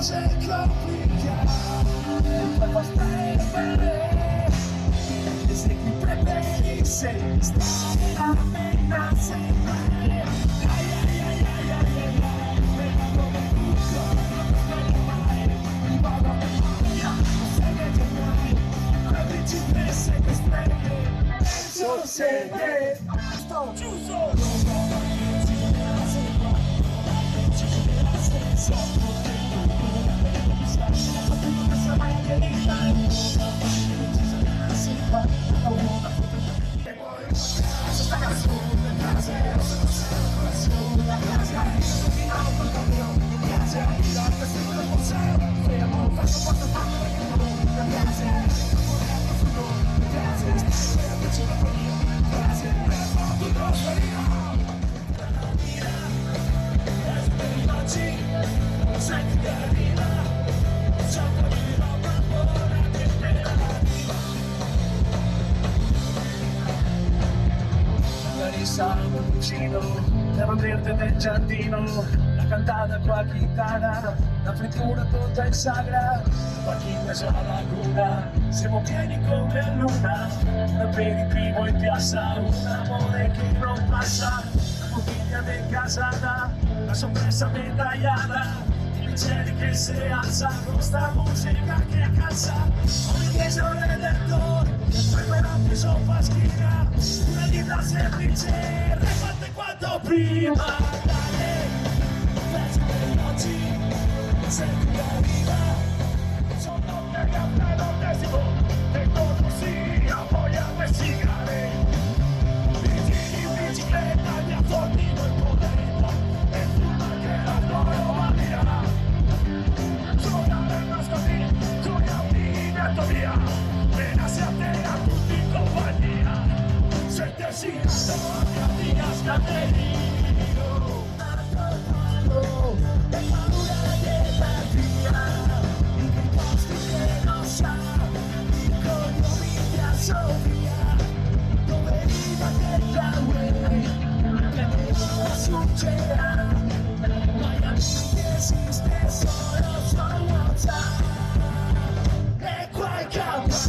cose complicate, poi fa stare bene, e se chi preferisce stare a me non sembra. Sto chiuso. Salvo vicino, l'erba verde del giardino, la cantata con la chitarra, la frittura tutta in sagra, partita sulla laguna, siamo pieni come a luna, un aperitivo in piazza, un amore che non passa, la bottiglia del casata, la soppressa medaglia, i bicchieri che si alza, questa musica che calza, ogni chiesa redentore, poi più sopra schina, una vita semplice, refatte quanto prima, dai, pezzi per oggi, senti la vita, sono per caffè l'ottesimo, e cosa sia, voglia per sigare, vigili in bicicletta, mi affondino il polletto, e fuma che la loro vanità, giocare nascondi, gioia di netto via, appena si attena tutti in compagnia, sentirsi a scatenino, e paura che va via, in quei posti che non sa, i cognomi di Sofia, dove viva che la uè, che nessuno succederà, mai amici che esiste solo su WhatsApp, e qua in campagna,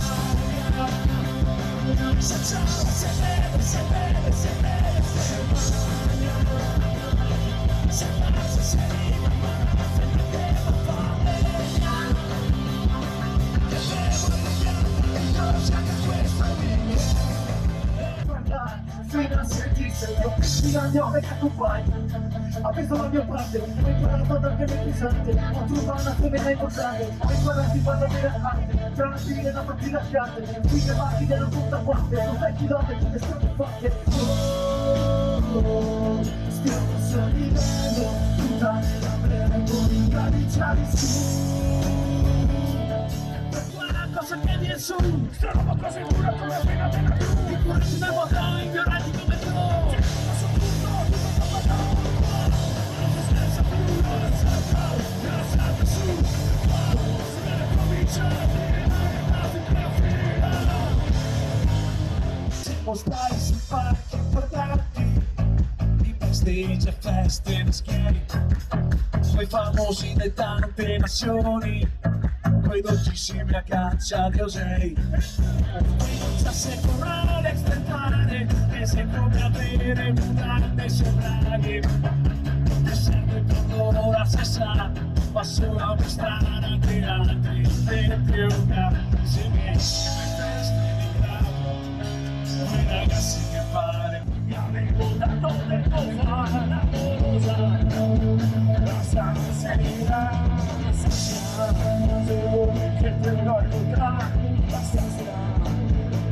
se beve, se beve, se beve, se bagna, se passa, se rima, se metteva fame, che bevo e pianta, che cosa che questo è guardare, fino a sentirsi, io fino a gnome che tu fai, ha visto la mia parte, ho imparato ad anche nel pesante, ho trovato una femina importante, ho imparato a fare bene arte, tra una figlia da partire a piante, qui che parti della tutta parte, non fai chilometri che sono fatte, stiamo sorridendo, tutta nella breve, con i gradiciali su, per quella cosa che viene su, sono una cosa pura come appena della blu, di cuore come moto, ignoranti come tu, sono tutto siamo stati simpatici importanti, i backstage e feste di schieri, quei famosi di tante nazioni, quei dolcissimi a caccia di Osei, quei dolci con Alex del mare, che sei come avere mutande sembrari, e sempre per loro la stessa, ma solo una strada che altri ne più se mi esce le feste di grado, quei ragazzi che pare mi avevo dato tempo fa l'amorosa, la stanza serena, la stanza che te lo aiuta, la stanza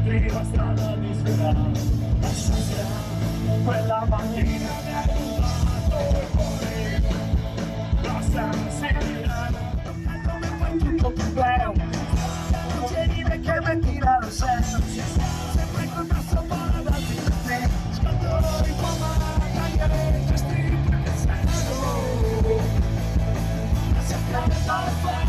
prima strada di sfida, la stanza quella mattina mi ha aiutato e poi la stanza serena, come fai tutto più bello, non c'è niente che metti la rosetta, sempre con la sua mano davanti a te, scatto di pomata, tagliare i gesti perché sei solo, ma si accade dalla fare.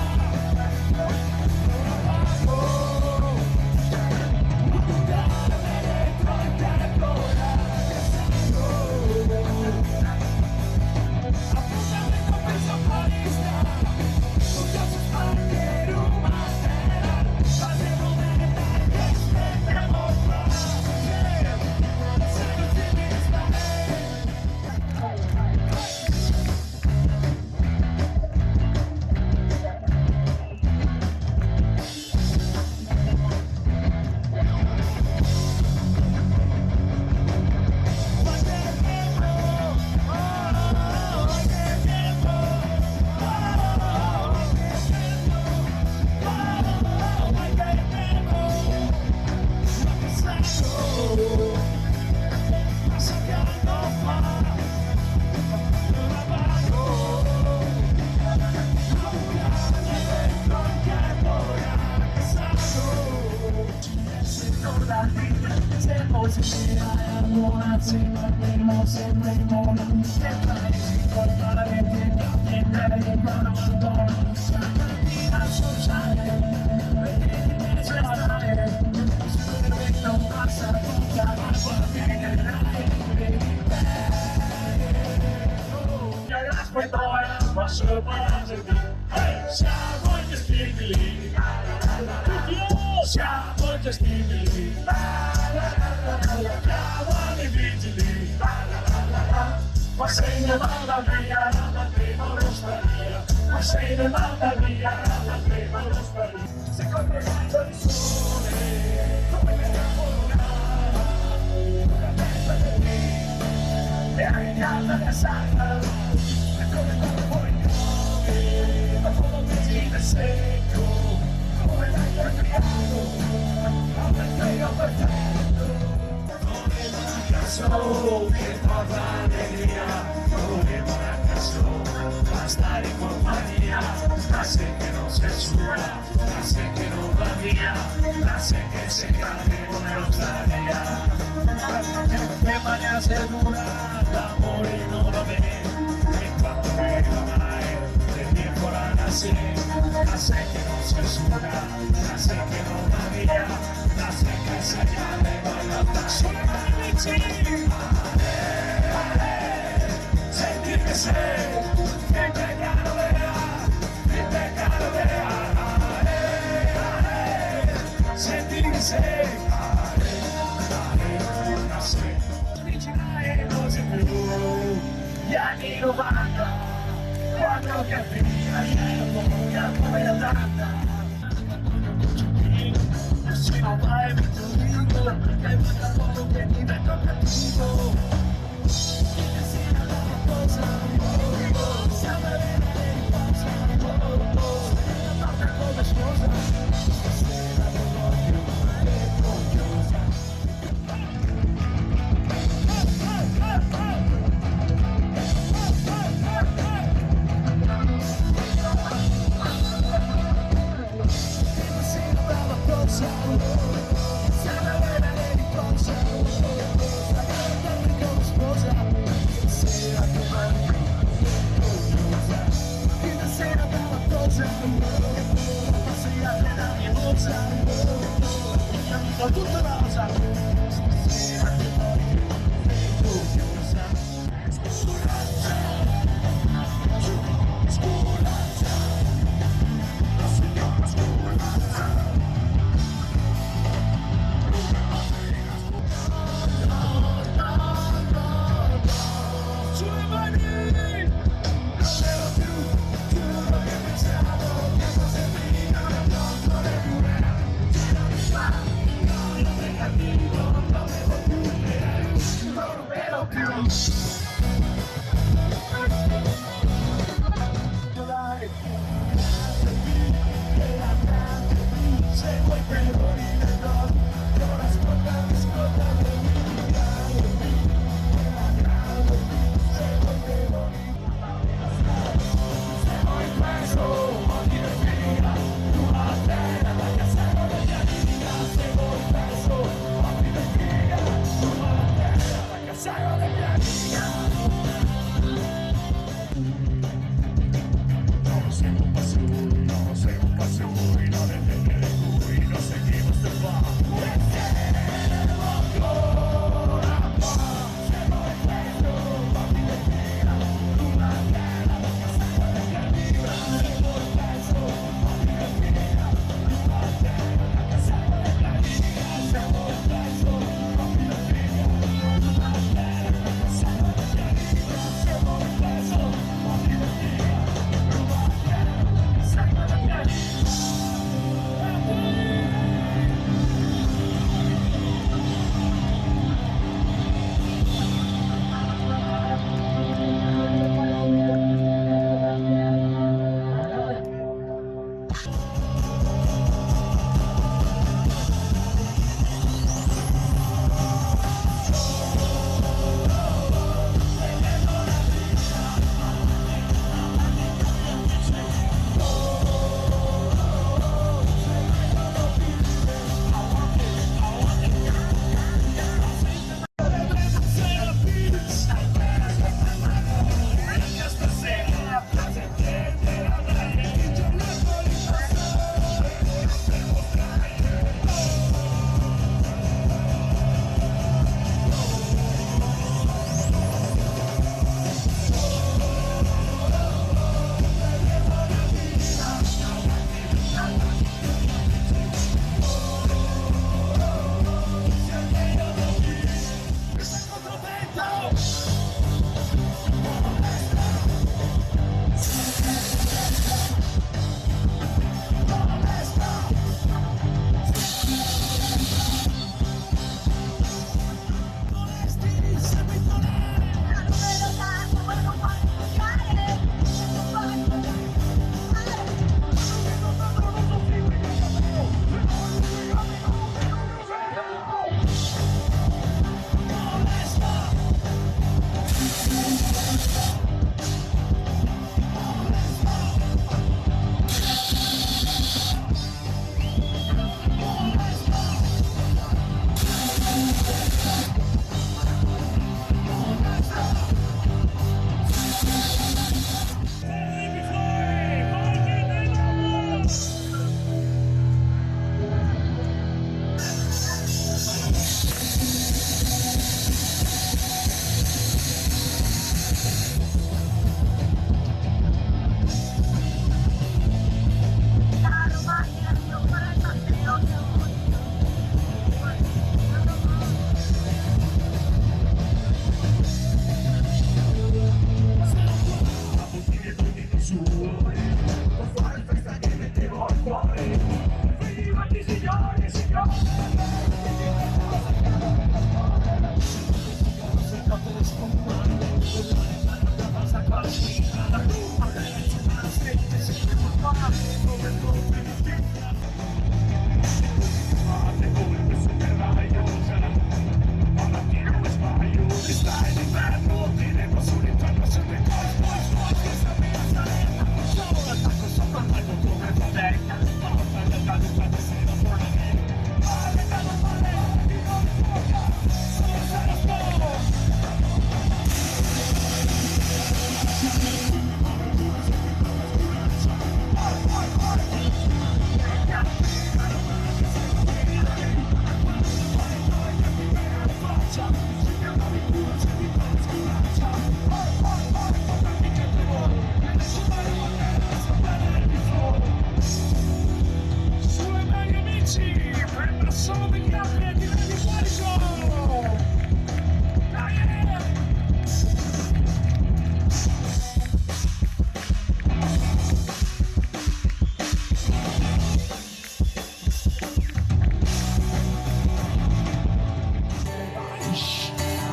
siamo sempre in moda, che paesi portare, che cambiare, che non abbandono, stamattina sociale, vedete c'è stare, spero non passa tutta la tua vita, aspetto e non posso pararmi, siamo ingestibili, siamo ingestibili, chiamami vigili, ma se ne manda via, la prima l'osteria, ma se ne manda via, la prima l'osteria, secondo il raggio di sole, come vediamo l'ora, una testa di lì, e anche alla casata, come quando vuoi piove, ma come un benzina secco, come l'hai cambiato, come sei perfetto, come manca solo che porta allegria, come manca solo a stare in compagnia, la se che non si asciuga, la se che non va via, la se che si cade come lo sta via, che mania se dura, l'amore non va bene. La sé che non si asciuga, la sé che non va via, la sé che si cade con la tasca amici. Senti che sei, che peccato vera, che peccato vera. Senti che sei, la sé. Originale non c'è più, gli anni 90. Quando capiva l'epoca come la data, se non vai vinto vinto, è un lavoro che diventa cattivo. Che sia la cosa, siamo a vedere riposa, la parte come sposa, stasera non voglio mai confusa. Stasera come sposa, che sera che mangi.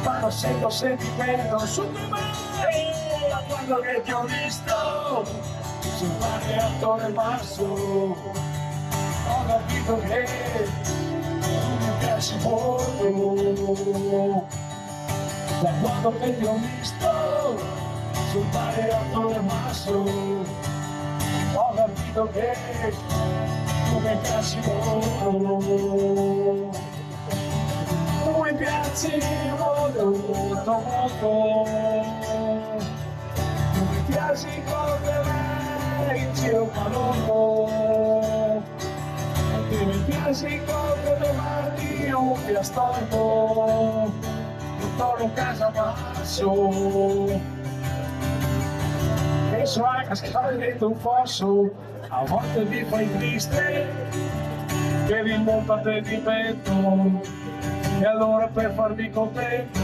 Quando sento sentimento su di me, da quando che ti ho visto sul mare attore basso, ho capito che mi piaci molto. Da quando che ti ho visto sul mare attore basso, ho capito che tu mi piaci molto. Mi piaci molto, molto, molto. Mi piaci correre in giro palombo. Mi piaci correre avanti un fiastorbo. Torno a casa passo. E so anche cascare dentro un fosso. A volte mi fai triste, che mi monta te di petto. E allora per farmi contento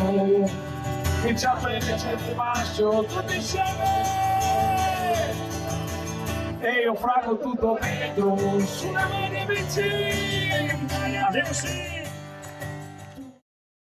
cominciamo a piacere il maschio tutti insieme e io frago tutto dentro sulle mani vicine. Adesso sì.